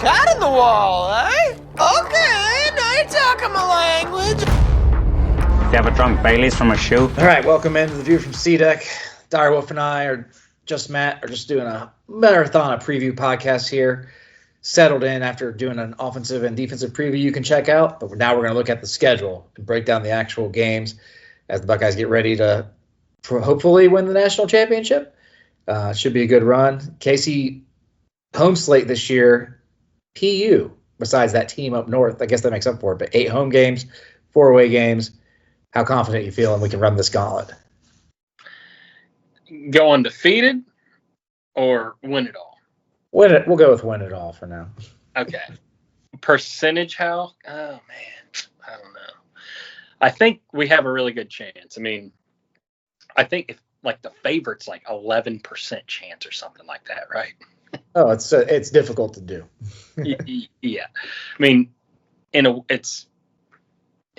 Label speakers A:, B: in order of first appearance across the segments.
A: cat in the wall, eh? Okay, now you're talking my language.
B: You have a drunk Bailey's from a shoe?
C: All right, welcome into the View from C-Deck. Direwolf and I are just doing a marathon of preview podcast here. Settled in after doing an offensive and defensive preview you can check out. But now we're going to look at the schedule and break down the actual games as the Buckeyes get ready to hopefully win the national championship. Should be a good run. Casey, home slate this year, PU, besides that team up north. I guess that makes up for it. But 8 home games, 4 away games. How confident you feel and we can run this gauntlet?
D: Go undefeated or win it all?
C: Win it. We'll go with win it all for now.
D: Okay. Percentage how? Oh, man. I don't know. I think we have a really good chance. I mean, I think if like the favorite's like 11% chance or something like that, right?
C: Oh, it's difficult to do.
D: Yeah. I mean, in a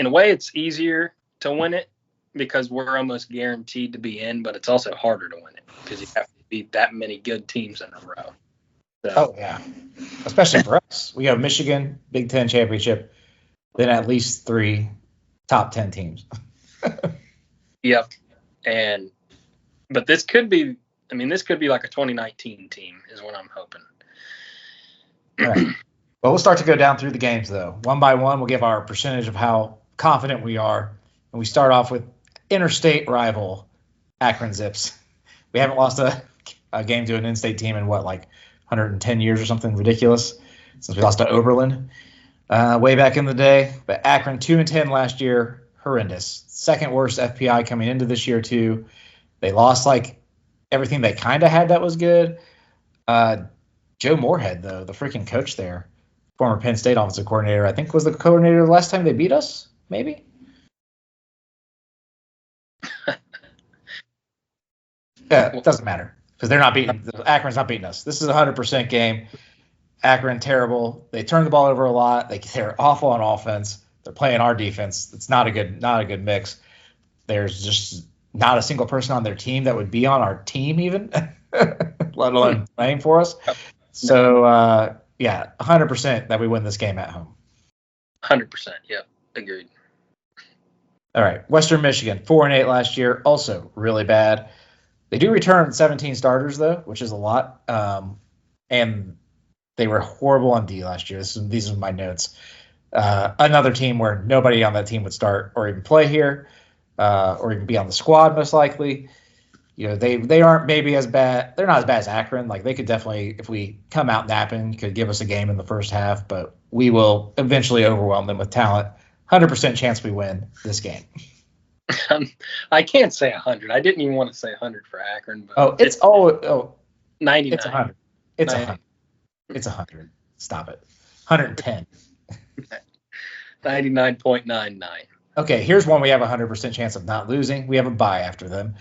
D: way it's easier to win it because we're almost guaranteed to be in, but it's also harder to win it because you have to beat that many good teams in a row. So,
C: oh, yeah. Especially for us. We have Michigan, Big Ten championship, then at least 3 top 10 teams.
D: Yep. But this could be like a 2019 team is what I'm hoping.
C: All right. Well, we'll start to go down through the games, though. One by one, we'll give our percentage of how confident we are. And we start off with interstate rival Akron Zips. We haven't lost a game to an in-state team in, 110 years or something ridiculous since we lost to Oberlin way back in the day. But Akron 2-10 last year, horrendous. Second worst FPI coming into this year, too. They lost, everything they kind of had that was good. Joe Moorhead, though, the freaking coach there, former Penn State offensive coordinator, I think was the coordinator the last time they beat us, maybe? Yeah, it doesn't matter because they're not beating. Akron's not beating us. This is a 100% game. Akron terrible. They turn the ball over a lot. They're awful on offense. They're playing our defense. It's not a good mix. There's just not a single person on their team that would be on our team even, let alone playing for us. So 100% that we win this game at home.
D: 100%. Yep. Agreed.
C: All right. Western Michigan 4-8 last year. Also really bad. They do return 17 starters, though, which is a lot. And they were horrible on D last year. These are my notes. Another team where nobody on that team would start or even play here or even be on the squad, most likely. You know, they aren't maybe as bad. They're not as bad as Akron. They could definitely, if we come out napping, could give us a game in the first half. But we will eventually overwhelm them with talent. 100% chance we win this game.
D: I can't say 100. I didn't even want to say 100 for Akron. But
C: it's
D: 99.
C: It's 100. It's 100. It's 100. Stop it. 110.
D: 99.99.
C: Okay, here's one we have a 100% chance of not losing. We have a bye after them.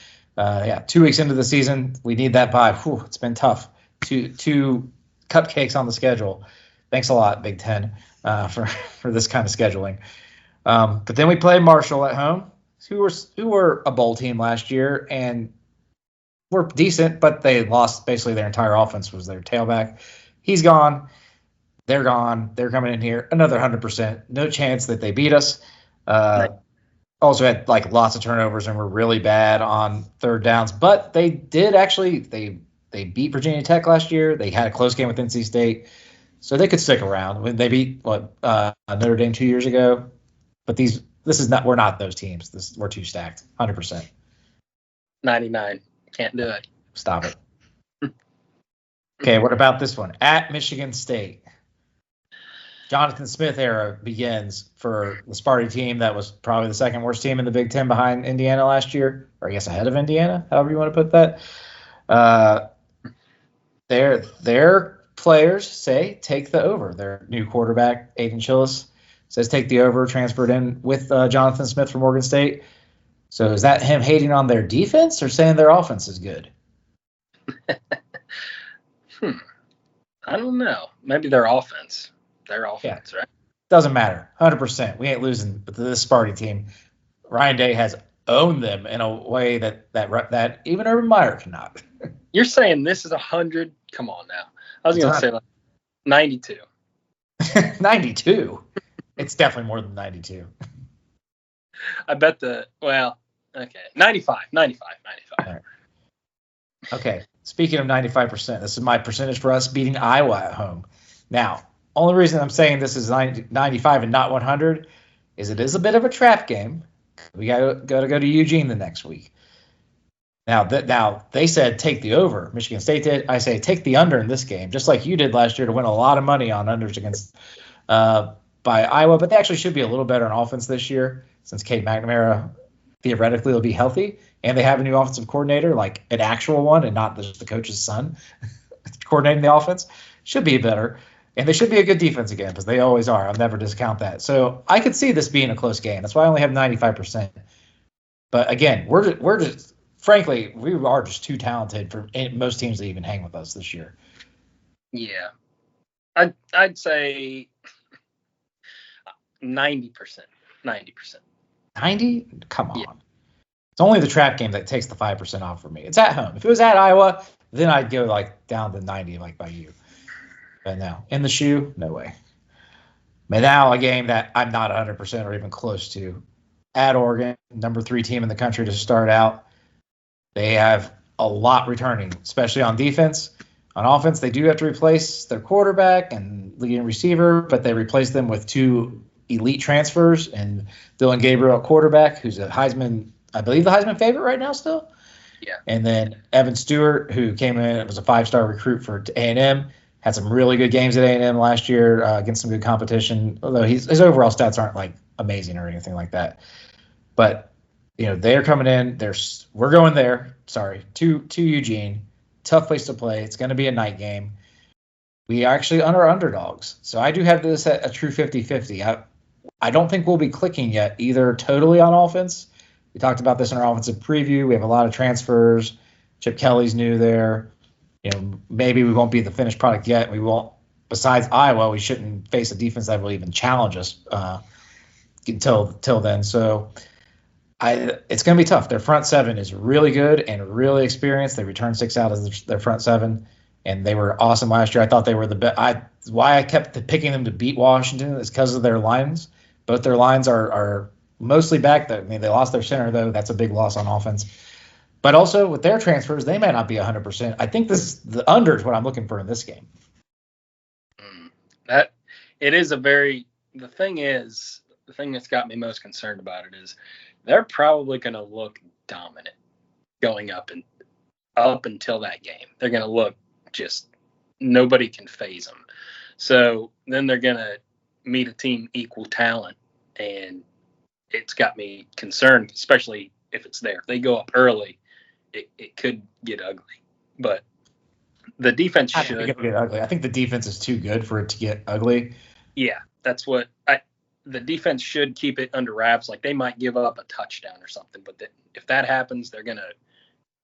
C: 2 weeks into the season, we need that bye. Whew, it's been tough. Two cupcakes on the schedule. Thanks a lot, Big Ten, for this kind of scheduling. But then we play Marshall at home, who were a bowl team last year and were decent, but they lost basically their entire offense was their tailback. He's gone. They're gone. They're coming in here. Another 100%. No chance that they beat us. Also had lots of turnovers and were really bad on third downs. But they did actually they beat Virginia Tech last year. They had a close game with NC State. So they could stick around. When they beat Notre Dame 2 years ago. But we're not those teams. We're too stacked. 100%.
D: 99. Can't do it.
C: Stop it. Okay, what about this one? At Michigan State. Jonathan Smith era begins for the Sparty team that was probably the second worst team in the Big Ten behind Indiana last year, or I guess ahead of Indiana, however you want to put that. Their players say take the over. Their new quarterback, Aiden Chillis, says take the over, transferred in with Jonathan Smith from Oregon State. So is that him hating on their defense or saying their offense is good?
D: I don't know. Maybe their offense. Right?
C: Doesn't matter. 100%. We ain't losing with this Sparty team. Ryan Day has owned them in a way that even Urban Meyer cannot.
D: You're saying this is 100? Come on now. I was going to say 92.
C: 92. It's definitely more than 92.
D: I bet okay, 95.
C: All right. Okay, speaking of 95%, this is my percentage for us beating Iowa at home. Now, only reason I'm saying this is 95 and not 100 is it is a bit of a trap game. We got to go to Eugene the next week. Now they said take the over. Michigan State did. I say take the under in this game, just like you did last year to win a lot of money on unders against by Iowa. But they actually should be a little better on offense this year since Cade McNamara theoretically will be healthy, and they have a new offensive coordinator, like an actual one, and not just the coach's son coordinating the offense. Should be better, and they should be a good defense again because they always are. I'll never discount that. So I could see this being a close game. That's why I only have 95%. But again, we're just frankly we are just too talented for most teams to even hang with us this year.
D: Yeah, I'd say 90%. 90?
C: Come on. Yeah. It's only the trap game that takes the 5% off for me. It's at home. If it was at Iowa, then I'd go like down to 90 like by you. But no, in the shoe, no way. But now a game that I'm not 100% or even close to. At Oregon, number 3 team in the country to start out. They have a lot returning, especially on defense. On offense, they do have to replace their quarterback and leading receiver, but they replace them with 2 elite transfers and Dylan Gabriel at quarterback, who's a Heisman, I believe the Heisman favorite right now still.
D: Yeah.
C: And then Evan Stewart, who came in, was a 5-star recruit for A&M, had some really good games at A&M last year against some good competition, although his overall stats aren't like amazing or anything like that. But, they're coming in. We're going there. Sorry, to Eugene. Tough place to play. It's going to be a night game. We actually are underdogs. So I do have this at a true 50-50. I don't think we'll be clicking yet either totally on offense. We talked about this in our offensive preview. We have a lot of transfers. Chip Kelly's new there. Maybe we won't be the finished product yet. We won't. Besides Iowa, we shouldn't face a defense that will even challenge us until then. So it's going to be tough. Their front 7 is really good and really experienced. They returned 6 out of their front 7, and they were awesome last year. I thought they were the best. Why I kept picking them to beat Washington is because of their lines. Both their lines are mostly back. I mean, they lost their center, though. That's a big loss on offense. But also, with their transfers, they may not be 100%. I think the under is what I'm looking for in this game.
D: The thing that's got me most concerned about it is they're probably going to look dominant going up until that game. They're going to look just nobody can phase them. So then they're going to meet a team equal talent, and it's got me concerned, especially if it's there. If they go up early, it could get ugly. But the defense should.
C: I think it'll get ugly. I think the defense is too good for it to get ugly.
D: Yeah, that's what the defense should keep it under wraps. Like they might give up a touchdown or something, but if that happens, they're going to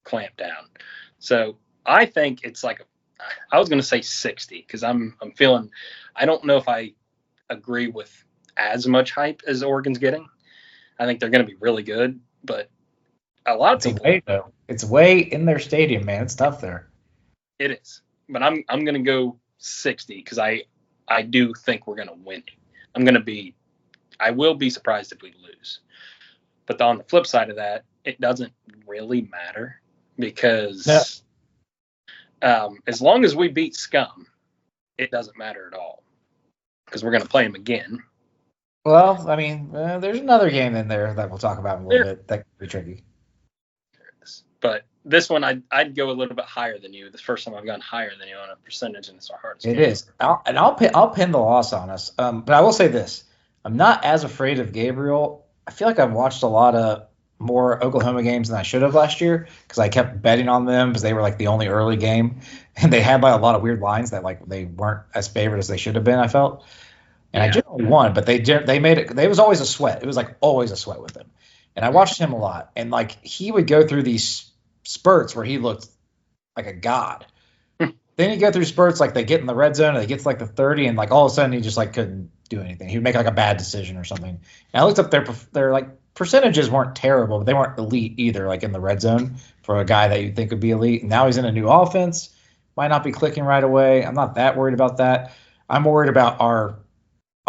D: clamp down. So I think it's like I was going to say 60 because I'm feeling. I don't know if I agree with as much hype as Oregon's getting. I think they're going to be really good, but a lot of people.
C: It's way in their stadium, man. It's tough there.
D: It is, but I'm going to go 60 because I do think we're going to win. I will be surprised if we lose. But on the flip side of that, it doesn't really matter because as long as we beat Scum, it doesn't matter at all because we're going to play them again.
C: Well, I mean, there's another game in there that we'll talk about in a little bit that could be tricky.
D: There is. But this one, I'd go a little bit higher than you. The first time I've gone higher than you on a percentage, and it's our hardest game.
C: It is. I'll pin the loss on us. But I will say this. I'm not as afraid of Gabriel. I feel like I've watched a lot of more Oklahoma games than I should have last year because I kept betting on them because they were like the only early game. And they had like a lot of weird lines that like they weren't as favored as they should have been, I felt. And I generally won, but they made it. There was always a sweat. It was like always a sweat with him. And I watched him a lot. And like he would go through these spurts where he looked like a god. Then he'd go through spurts like they get in the red zone and they get to like the 30 and like all of a sudden he just like couldn't do anything. He would make like a bad decision or something. And I looked up their like percentages weren't terrible, but they weren't elite either, like in the red zone for a guy that you'd think would be elite. And now he's in a new offense. Might not be clicking right away. I'm not that worried about that. I'm worried about our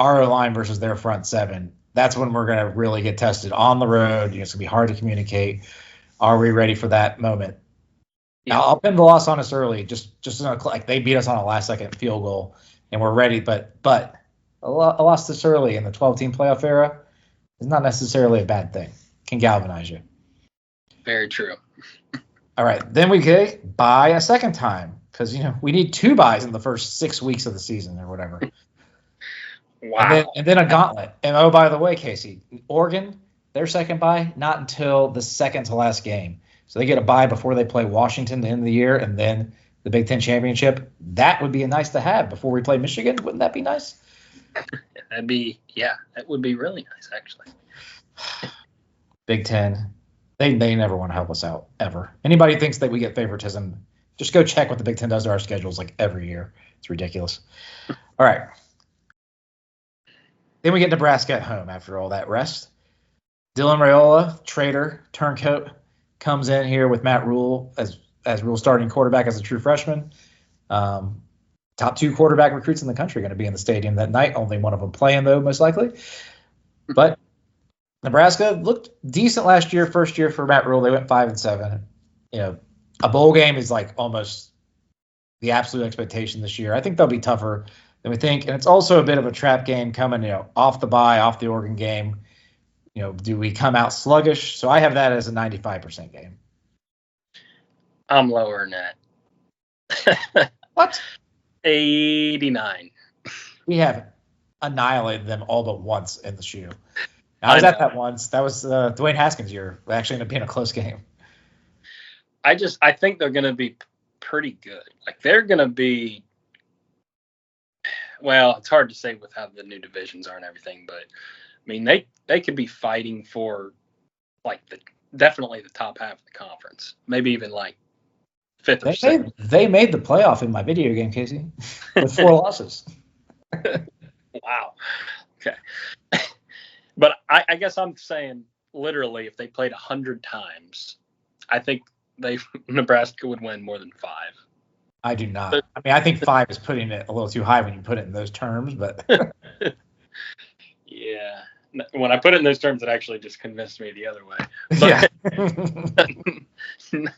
C: our line versus their front seven. That's when we're going to really get tested on the road. It's going to be hard to communicate. Are we ready for that moment?
D: Yeah.
C: Now, I'll pin the loss on us early. Just like they beat us on a last-second field goal, and we're ready. But a loss this early in the 12-team playoff era is not necessarily a bad thing. Can galvanize you.
D: Very true.
C: All right, then we could buy a second time because we need 2 buys in the first 6 weeks of the season or whatever.
D: Wow.
C: And then a gauntlet. And oh, by the way, Casey, Oregon, their second bye not until the second to last game, so they get a bye before they play Washington at the end of the year, and then the Big Ten championship. That would be nice to have before we play Michigan. Wouldn't that be nice?
D: That would be really nice, actually.
C: Big Ten, they never want to help us out, ever. Anybody thinks that we get favoritism, just go check what the Big Ten does to our schedules like every year. It's ridiculous. All right. Then we get Nebraska at home after all that rest. Dylan Raiola, traitor, turncoat, comes in here with Matt Rule as Rule starting quarterback as a true freshman. Top 2 quarterback recruits in the country going to be in the stadium that night. Only one of them playing, though, most likely. But Nebraska looked decent last year, first year for Matt Rule. They went 5-7. A bowl game is like almost the absolute expectation this year. I think they'll be tougher than we think. And it's also a bit of a trap game coming, off the bye, off the Oregon game. Do we come out sluggish? So I have that as a 95% game.
D: I'm lower than that.
C: What?
D: 89.
C: We have annihilated them all but once in the shoe. I was at that once. That was Dwayne Haskins' year. It actually ended up being a close game.
D: I think they're going to be pretty good. Like they're going to be. Well, it's hard to say with how the new divisions are and everything, but I mean they could be fighting for like definitely the top half of the conference, maybe even like 5th or 6th.
C: They made the playoff in my video game, Casey, with 4 losses.
D: Wow. Okay. But I guess I'm saying literally if they played 100 times, I think Nebraska would win more than 5.
C: I do not. I mean, I think 5 is putting it a little too high when you put it in those terms, but
D: yeah. When I put it in those terms, it actually just convinced me the other way. But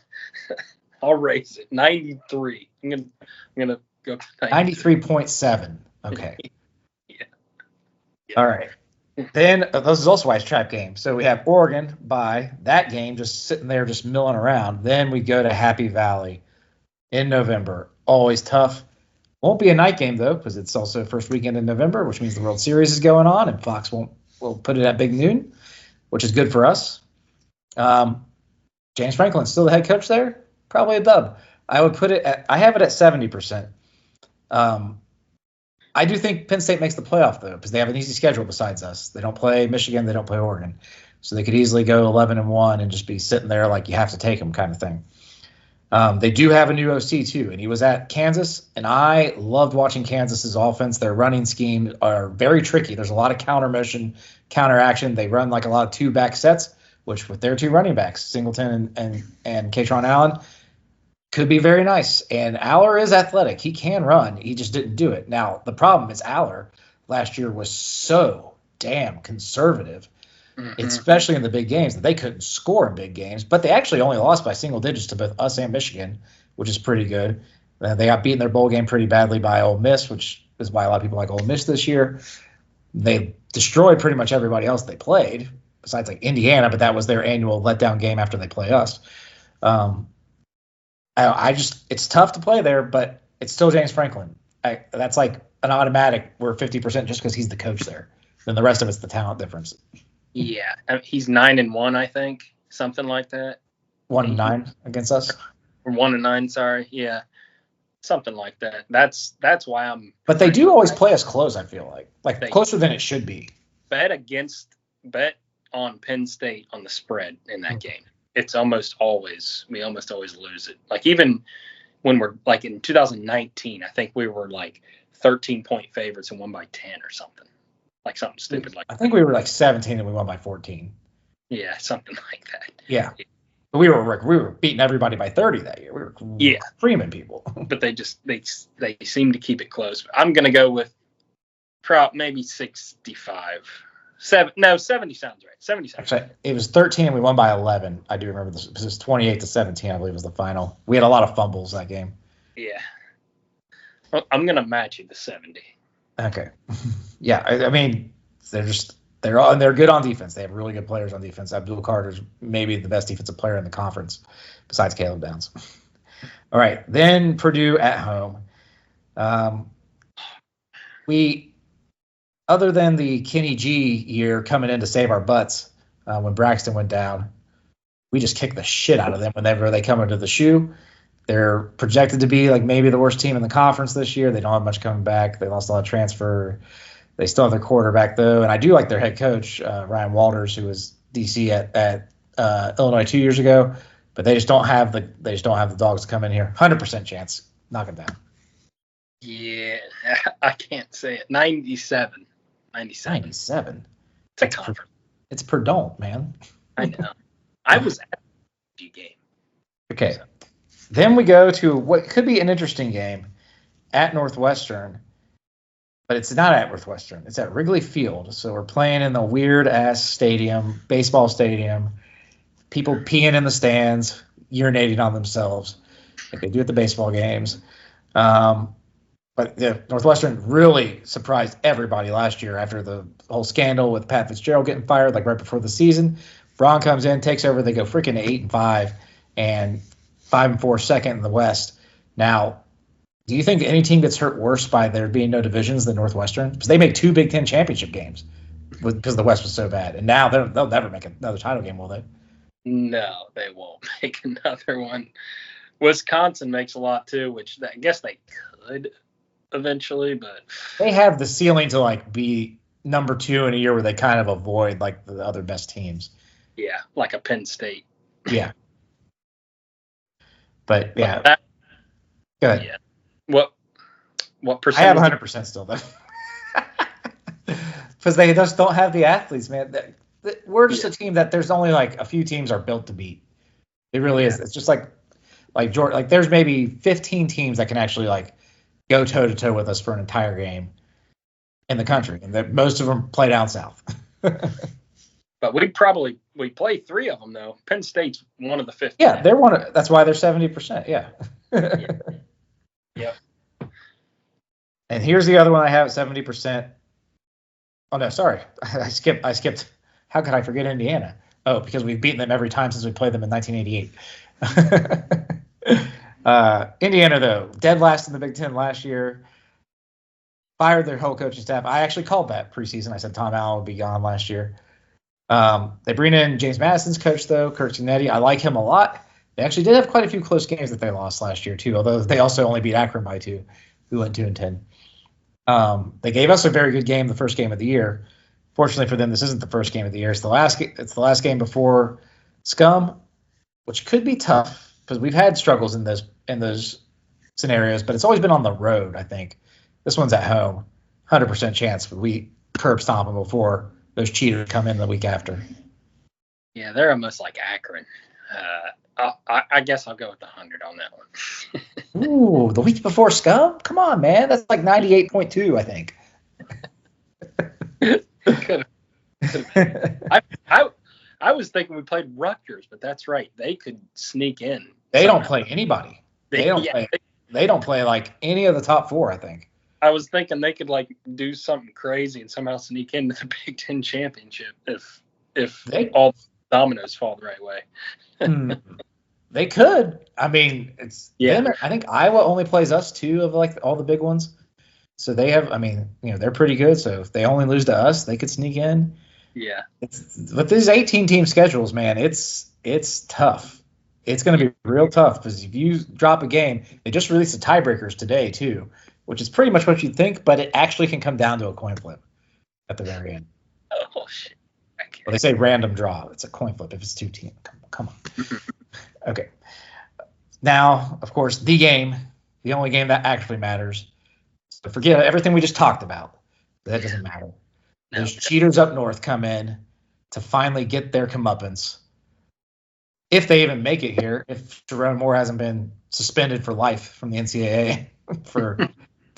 D: I'll raise it 93. I'm gonna go
C: 93.7. Okay.
D: Yeah.
C: All right. Then this is also why it's trap game. So we have Oregon by that game just sitting there just milling around. Then we go to Happy Valley in November. Always tough. Won't be a night game though because it's also first weekend in November, which means the World Series is going on and Fox will put it at big noon, which is good for us. James Franklin's still the head coach there. Probably a dub. I would put it I have it at 70%. I do think Penn State makes the playoff, though, because they have an easy schedule besides us. They don't play Michigan. They don't play Oregon. So they could easily go 11-1 and just be sitting there like you have to take them kind of thing. They do have a new OC, too, and he was at Kansas, and I loved watching Kansas's offense. Their running scheme are very tricky. There's a lot of counter motion, counter action. They run like a lot of 2-back sets, which with their 2 running backs, Singleton and Katron Allen, could be very nice. And Aller is athletic. He can run. He just didn't do it. Now, the problem is Aller last year was so damn conservative, especially in the big games, that they couldn't score in big games. But they actually only lost by single digits to both us and Michigan, which is pretty good. They got beaten their bowl game pretty badly by Ole Miss, which is why a lot of people like Ole Miss this year. They destroyed pretty much everybody else they played, besides like Indiana, but that was their annual letdown game after they play us. It's tough to play there, but it's still James Franklin. That's like an automatic. We're 50% just because he's the coach there. Then the rest of it's the talent difference.
D: Yeah, he's 9-1, I think, something like that.
C: 1-9 against us.
D: Or 1-9, sorry. Yeah, something like that. That's why I'm.
C: But they do always play us close. I feel like closer than it should be.
D: Bet on Penn State on the spread in that game. It's we almost always lose it. Like even when we're like in 2019, I think we were like 13-point favorites and won by 10 or something. Like something stupid like that.
C: I think we were like 17 and we won by 14.
D: Yeah, something like that.
C: Yeah. But we were beating everybody by 30 that year. We were creaming people.
D: But they seem to keep it close. I'm going to go with maybe 65. 70 sounds right. 70 sounds
C: Actually, it was 13 and we won by 11. I do remember this. It was 28-17, I believe was the final. We had a lot of fumbles that game.
D: Yeah. Well, I'm going to match you the 70.
C: Okay. Yeah, I mean, they're good on defense. They have really good players on defense. Abdul Carter's maybe the best defensive player in the conference besides Caleb Downs. All right, then Purdue at home. Other than the Kenny G year coming in to save our butts when Braxton went down, we just kicked the shit out of them whenever they come into the shoe. They're projected to be like maybe the worst team in the conference this year. They don't have much coming back. They lost a lot of transfer. They still have their quarterback though, and I do like their head coach Ryan Walters, who was DC at Illinois 2 years ago. But they just don't have the dogs to come in here. 100% chance, knock them down.
D: Yeah, I can't say it. 97.
C: 97. It's Perdon't, man.
D: I know. I was at the game.
C: Okay. Then we go to what could be an interesting game at Northwestern, but it's not at Northwestern. It's at Wrigley Field. So we're playing in the weird-ass stadium, baseball stadium, people peeing in the stands, urinating on themselves like they do at the baseball games. But Northwestern really surprised everybody last year after the whole scandal with Pat Fitzgerald getting fired, like right before the season. Braun comes in, takes over. They go freaking 8-5 and 5-4 second in the West. Now, do you think any team gets hurt worse by there being no divisions than Northwestern? Because they made 2 Big Ten championship games because the West was so bad. And now they'll never make another title game, will they?
D: No, they won't make another one. Wisconsin makes a lot too, which I guess they could eventually, but
C: they have the ceiling to like be number 2 in a year where they kind of avoid like the other best teams.
D: Yeah, like a Penn State.
C: Yeah. But yeah. Go ahead.
D: Yeah. What percent?
C: I have 100% still though. Because they just don't have the athletes, man. We're just a team that there's only like a few teams are built to beat. It really is. It's just like Jordan, like there's maybe 15 teams that can actually like go toe to toe with us for an entire game in the country, and most of them play down south.
D: But we play 3 of them though. Penn State's one of the 15.
C: Yeah, they're one of. That's why they're 70%. Yeah.
D: Yep.
C: And here's the other one I have at 70%. Oh no, sorry, I skipped. How could I forget Indiana? Oh, because we've beaten them every time since we played them in 1988. Indiana, though, dead last in the Big Ten last year. Fired their whole coaching staff. I actually called that preseason. I said Tom Allen would be gone last year. They bring in James Madison's coach, though, Nitty. I like him a lot. They actually did have quite a few close games that they lost last year, too, although they also only beat Akron by 2, who went 2-10. They gave us a very good game the first game of the year. Fortunately for them, this isn't the first game of the year. It's the last game before Scum, which could be tough because we've had struggles in those scenarios, but it's always been on the road, I think. This one's at home. 100% chance we curb stomp them before those cheaters come in the week after.
D: Yeah, they're almost like Akron. I guess I'll go with the 100 on that one.
C: Ooh, the week before Scum? Come on, man. That's like 98.2, I think.
D: Could I was thinking we played Rutgers, but that's right. They could sneak in.
C: They don't play anybody. They don't play like any of the top 4, I think.
D: I was thinking they could like do something crazy and somehow sneak into the Big Ten championship if all dominoes fall the right way.
C: They could. I mean, I think Iowa only plays us 2 of like all the big ones. So they have, I mean, they're pretty good. So if they only lose to us, they could sneak in.
D: Yeah.
C: But these 18-team schedules, man, it's tough. It's going to be real tough because if you drop a game, they just released the tiebreakers today too, which is pretty much what you'd think, but it actually can come down to a coin flip at the very end.
D: Oh shit!
C: Well, they say random draw. It's a coin flip if it's 2 teams. Come on. Okay. Now, of course, the only game that actually matters. So forget everything we just talked about. That doesn't matter. Those cheaters up north come in to finally get their comeuppance. If they even make it here, if Jerome Moore hasn't been suspended for life from the NCAA for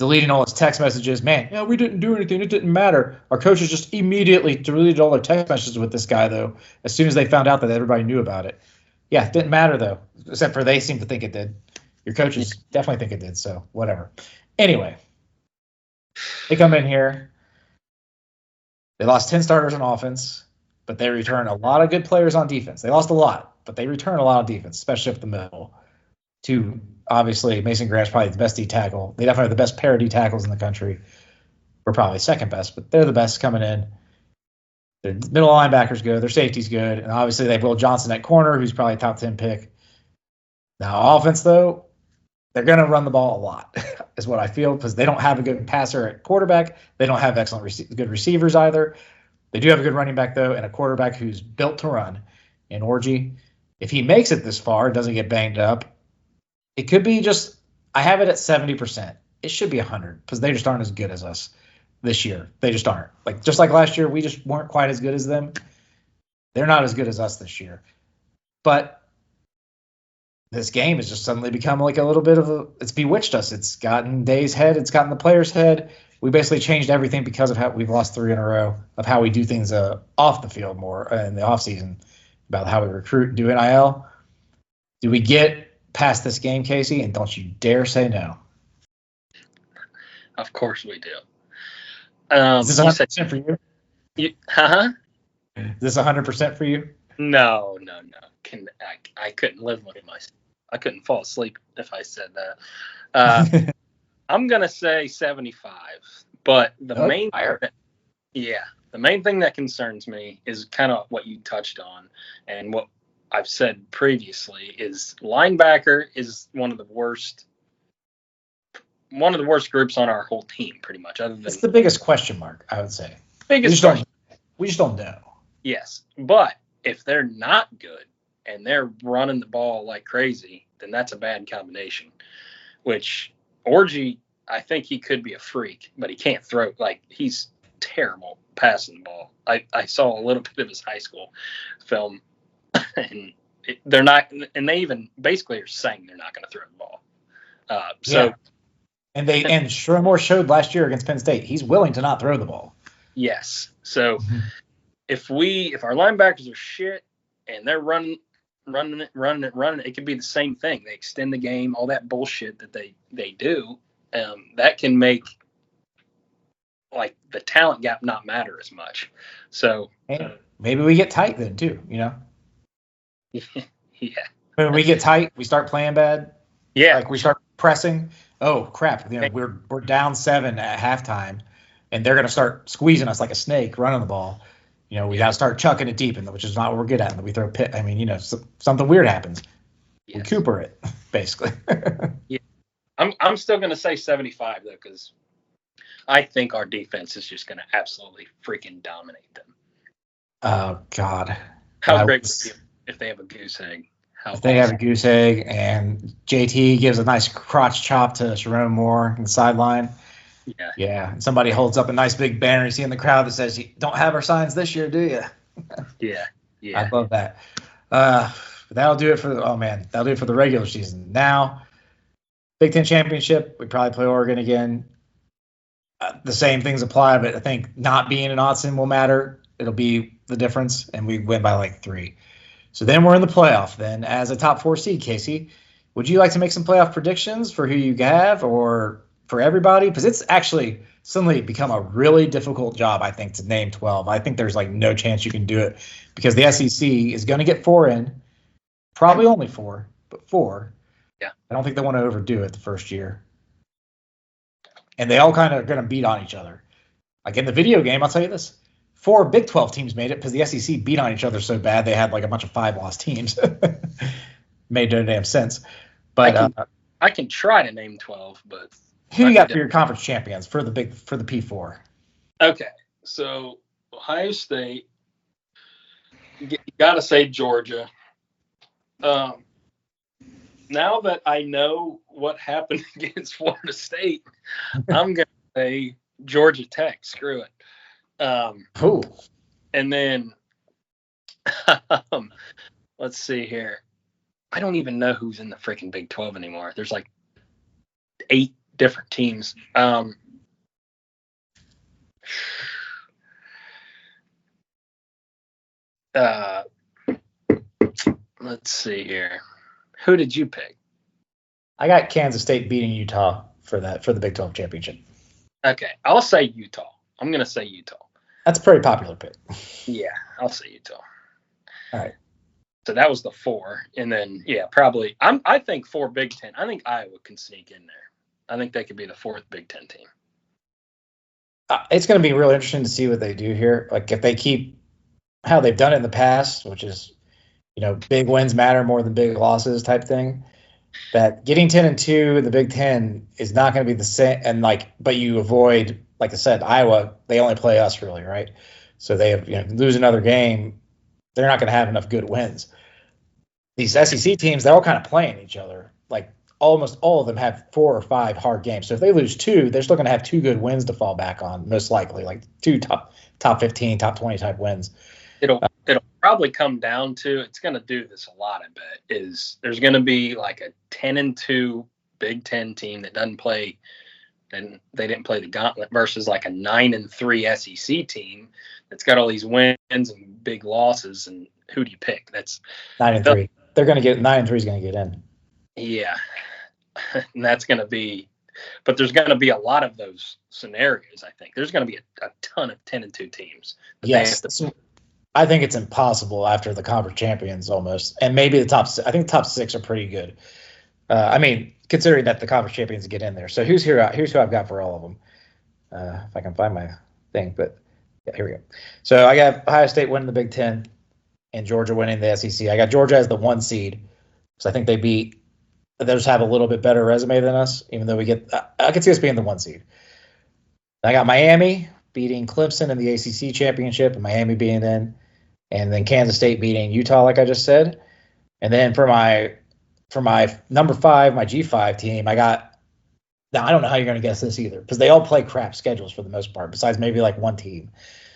C: deleting all his text messages. Man, yeah, we didn't do anything. It didn't matter. Our coaches just immediately deleted all their text messages with this guy, though, as soon as they found out that everybody knew about it. Yeah, it didn't matter, though, except for they seem to think it did. Your coaches definitely think it did, so whatever. Anyway, they come in here. They lost 10 starters on offense, but they return a lot of good players on defense. They lost a lot, but they return a lot of defense, especially up the middle. To obviously, Mason Grant's probably the best D tackle. They definitely have the best pair of D tackles in the country. We're probably second best, but they're the best coming in. Their middle linebackers good. Their safety's good. And obviously, they have Will Johnson at corner, who's probably a top 10 pick. Now, offense, though, they're going to run the ball a lot, is what I feel, because they don't have a good passer at quarterback. They don't have excellent good receivers either. They do have a good running back, though, and a quarterback who's built to run in Orji. If he makes it this far, doesn't get banged up, it could be just – I have it at 70%. It should be 100 because they just aren't as good as us this year. They just aren't. Just like last year, we just weren't quite as good as them. They're not as good as us this year. But this game has just suddenly become like a little bit of a – it's bewitched us. It's gotten Day's head. It's gotten the player's head. We basically changed everything because of how we've lost 3 in a row of how we do things off the field more in the offseason, about how we recruit and do NIL. Do we get past this game, Casey? And don't you dare say no.
D: Of course we do.
C: Is this 100% for you?
D: Huh?
C: Is this 100% for you?
D: No. I couldn't live with myself. I couldn't fall asleep if I said that. I'm gonna say 75. But the main thing that concerns me is kind of what you touched on, and what I've said previously is linebacker is one of the worst groups on our whole team, pretty much. Other than
C: it's the biggest question mark, I would say. We just don't know.
D: Yes, but if they're not good and they're running the ball like crazy, then that's a bad combination. Which Orji, I think he could be a freak, but he can't throw. He's terrible passing the ball. I saw a little bit of his high school film. And they're not, and they even basically are saying they're not going to throw the ball.
C: And Shermore showed last year against Penn State he's willing to not throw the ball.
D: Yes. So if our linebackers are shit and they're running it, it could be the same thing. They extend the game, all that bullshit that they do. That can make the talent gap not matter as much. So
C: maybe we get tight then too.
D: Yeah.
C: When we get tight, we start playing bad.
D: Yeah.
C: We start pressing. Oh crap! We're down 7 at halftime, and they're gonna start squeezing us like a snake, running the ball. We gotta start chucking it deep, which is not what we're good at. And we throw pit. Something weird happens. Yes. We Cooper it, basically.
D: Yeah. I'm still gonna say 75 though, because I think our defense is just gonna absolutely freaking dominate them.
C: Oh God!
D: How great would it be if they have a goose egg?
C: They have a goose egg, and JT gives a nice crotch chop to Sharon Moore on the sideline. Yeah. And somebody holds up a nice big banner you see in the crowd that says, "You don't have our signs this year, do you?"
D: Yeah.
C: I love that. That'll do it for the regular season. Now, Big Ten championship, we probably play Oregon again. The same things apply, but I think not being in Autzen will matter. It'll be the difference, and we win by 3. So then we're in the playoff then as a top 4 seed, Casey. Would you like to make some playoff predictions for who you have or for everybody? Because it's actually suddenly become a really difficult job, I think, to name 12. I think there's no chance you can do it because the SEC is going to get 4 in. Probably only 4, but 4.
D: Yeah.
C: I don't think they want to overdo it the first year. And they all kind of are going to beat on each other. Like in the video game, I'll tell you this. 4 Big 12 teams made it because the SEC beat on each other so bad they had a bunch of 5-loss teams. Made no damn sense. But
D: I can try to name 12, but
C: who you got for your conference champions for the P4?
D: Okay, so Ohio State. You got to say Georgia. Now that I know what happened against Florida State, I'm going to say Georgia Tech. Screw it. And then let's see here. I don't even know who's in the freaking Big 12 anymore. There's 8 different teams. Let's see here. Who did you pick?
C: I got Kansas State beating Utah for the Big 12 championship.
D: Okay, I'll say Utah. I'm going to say Utah.
C: That's a pretty popular pick.
D: Yeah, I'll say Utah.
C: All right.
D: So that was the 4. And then, yeah, probably. I think 4 Big Ten. I think Iowa can sneak in there. I think they could be the 4th Big Ten team.
C: It's going to be really interesting to see what they do here. Like if they keep how they've done it in the past, which is, big wins matter more than big losses type thing. That getting 10-2 in the Big Ten is not going to be the same. And but you avoid, like I said, Iowa, they only play us really, right? So they have, lose another game, they're not going to have enough good wins. These SEC teams, they're all kind of playing each other. Like almost all of them have 4 or 5 hard games. So if they lose 2, they're still going to have 2 good wins to fall back on, most likely, like 2 top 15, top 20 type wins.
D: It'll probably come down to, it's going to do this a lot, I bet, is there's going to be like a 10-2 Big Ten team that doesn't play, and they didn't play the gauntlet, versus like a 9-3 SEC team that's got all these wins and big losses. And who do you pick? That's
C: 9-3. They're going to get 9-3 is going to get in.
D: Yeah, and that's going to be, but there's going to be a lot of those scenarios. I think there's going to be a ton of 10-2 teams.
C: Yes. I think it's impossible after the conference champions almost, and maybe the top. I think the top 6 are pretty good. Considering that the conference champions get in there. So here's who I've got for all of them. If I can find my thing, but yeah, here we go. So I got Ohio State winning the Big Ten, and Georgia winning the SEC. I got Georgia as the 1 seed, so I think they just have a little bit better resume than us, even though I could see us being the 1 seed. I got Miami beating Clemson in the ACC championship, and Miami being in. And then Kansas State beating Utah, like I just said. And then for my number 5, my G5 team, I don't know how you're going to guess this either, because they all play crap schedules for the most part, besides maybe like one team.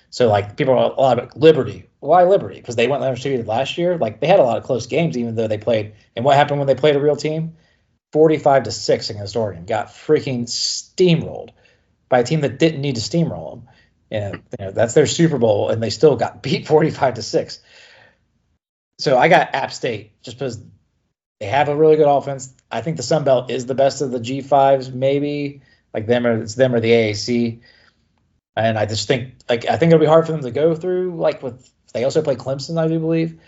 C: So like people are a lot of Liberty. Why Liberty? Because they went undefeated last year. Like they had a lot of close games, even though they played. And what happened when they played a real team? 45-6 against Oregon. Got freaking steamrolled by a team that didn't need to steamroll them. And that's their Super Bowl, and they still got beat 45-6. So I got App State just because they have a really good offense. I think the Sun Belt is the best of the G5s, maybe. Like it's them or the AAC. And I just think I think it'll be hard for them to go through. They also play Clemson, I do believe.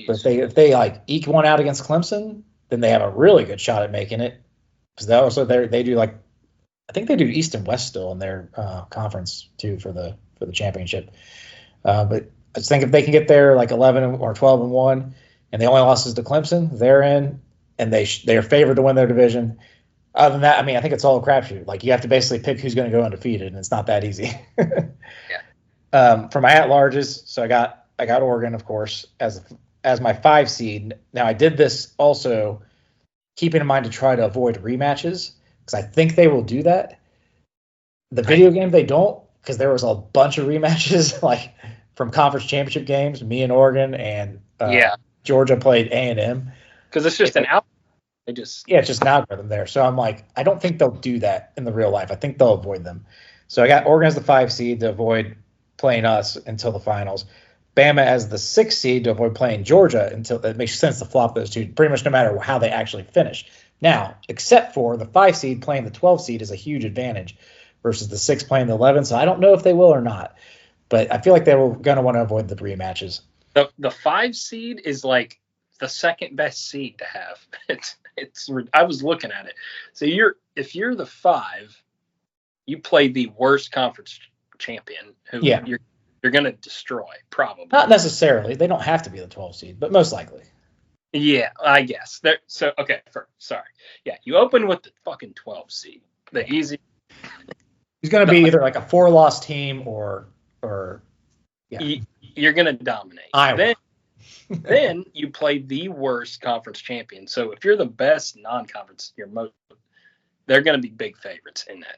C: But if they eke one out against Clemson, then they have a really good shot at making it. Because they do I think they do East and West still in their conference too for the championship. But I just think if they can get there 11 or 12-1, and the only losses to Clemson, they're in, and they're favored to win their division. Other than that, I think it's all a crapshoot. You have to basically pick who's going to go undefeated, and it's not that easy. Yeah. For my at-larges, so I got Oregon, of course, as my 5 seed. Now I did this also keeping in mind to try to avoid rematches, because I think they will do that. The video game, they don't, because there was a bunch of rematches from conference championship games. Me and Oregon and Georgia played A&M.
D: Because it's just an out.
C: It's just an algorithm there. So I'm I don't think they'll do that in the real life. I think they'll avoid them. So I got Oregon as the 5 seed to avoid playing us until the finals. Bama as the 6 seed to avoid playing Georgia until it makes sense to flop those two, pretty much no matter how they actually finish. Now, except for the 5 seed playing the 12 seed is a huge advantage versus the 6 playing the 11. So I don't know if they will or not, but I feel like they were going to want to avoid the rematches.
D: The 5 seed is the second best seed to have. It's I was looking at it. So if you're the 5, you play the worst conference champion who you're going to destroy, probably.
C: Not necessarily. They don't have to be the 12 seed, but most likely.
D: Yeah, I guess. Sorry. Yeah, you open with the fucking 12 seed. The easy.
C: He's going to be either a 4-loss team or
D: you're going to dominate.
C: Iowa.
D: Then you play the worst conference champion. So if you're the best non-conference, they're going to be big favorites in that.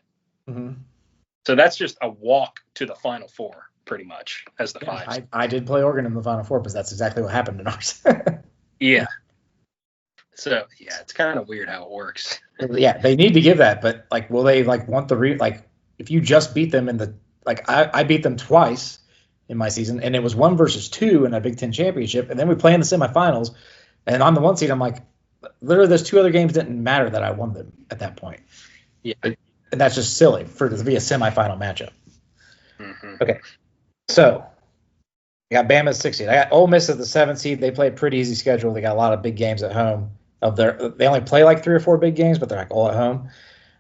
C: Mm-hmm.
D: So that's just a walk to the Final Four, pretty much, as the 5.
C: I did play Oregon in the Final Four because that's exactly what happened in ours.
D: Yeah. So yeah, it's kind of weird how it works.
C: Yeah, they need to give that, but like, will they like want the like? If you just beat them in the I beat them twice in my season, and it was 1-2 in a Big Ten championship, and then we play in the semifinals, and on the 1 seed, I'm like, literally, those 2 other games didn't matter that I won them at that point.
D: Yeah,
C: and that's just silly for it to be a semifinal matchup.
D: Mm-hmm.
C: Okay, so I got Bama at 6 seed. I got Ole Miss at the 7 seed. They play a pretty easy schedule. They got a lot of big games at home. They only play like 3 or 4 big games, but they're like all at home.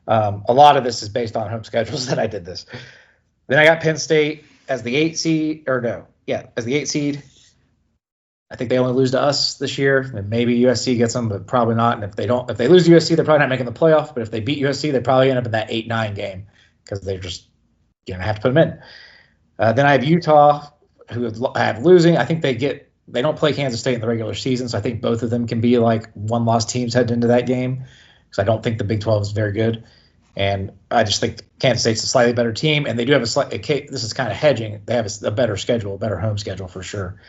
C: A lot of this is based on home schedules that I did this. Then I got Penn State as the 8 seed, as the 8 seed. I think they only lose to us this year. And maybe USC gets them, but probably not. And if they lose to USC, they're probably not making the playoff. But if they beat USC, they probably end up in that 8-9 game because they're just gonna have to put them in. Then I have Utah, who I have losing. I think they don't play Kansas State in the regular season, so I think both of them can be like 1-loss teams heading into that game. Because I don't think the Big 12 is very good. And I just think Kansas State's a slightly better team, and they do have this is kind of hedging. They have a better schedule, a better home schedule for sure.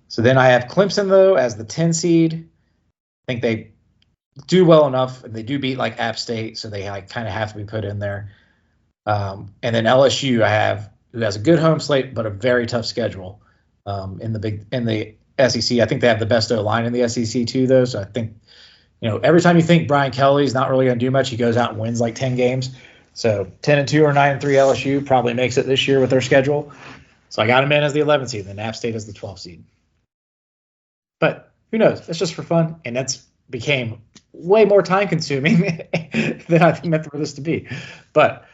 C: So then I have Clemson, though, as the 10 seed. I think they do well enough, and they do beat like App State, so they kind of have to be put in there. And then LSU I have, who has a good home slate, but a very tough schedule in the SEC. I think they have the best O-line in the SEC too, though, so I think every time you think Brian Kelly's not really going to do much, he goes out and wins like 10 games. So 10-2 or 9-3 LSU probably makes it this year with their schedule. So I got him in as the 11th seed, and then App State as the 12th seed. But who knows? It's just for fun, and that's became way more time consuming than I meant for this to be. But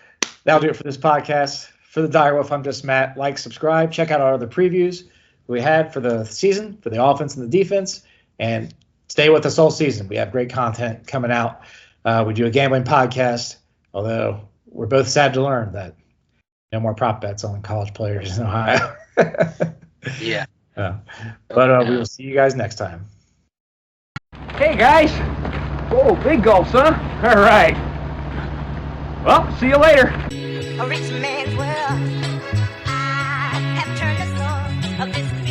C: that'll do it for this podcast. For the Direwolf, I'm just Matt. Like, subscribe, check out our other previews we had for the season, for the offense and the defense, and stay with us all season. We have great content coming out. We do a gambling podcast, although we're both sad to learn that no more prop bets on college players in Ohio.
D: Yeah.
C: But we will see you guys next time.
E: Hey, guys. Whoa, big gulps, huh? All right. Well, see you later.
F: A rich man's world. I have turned the soul of this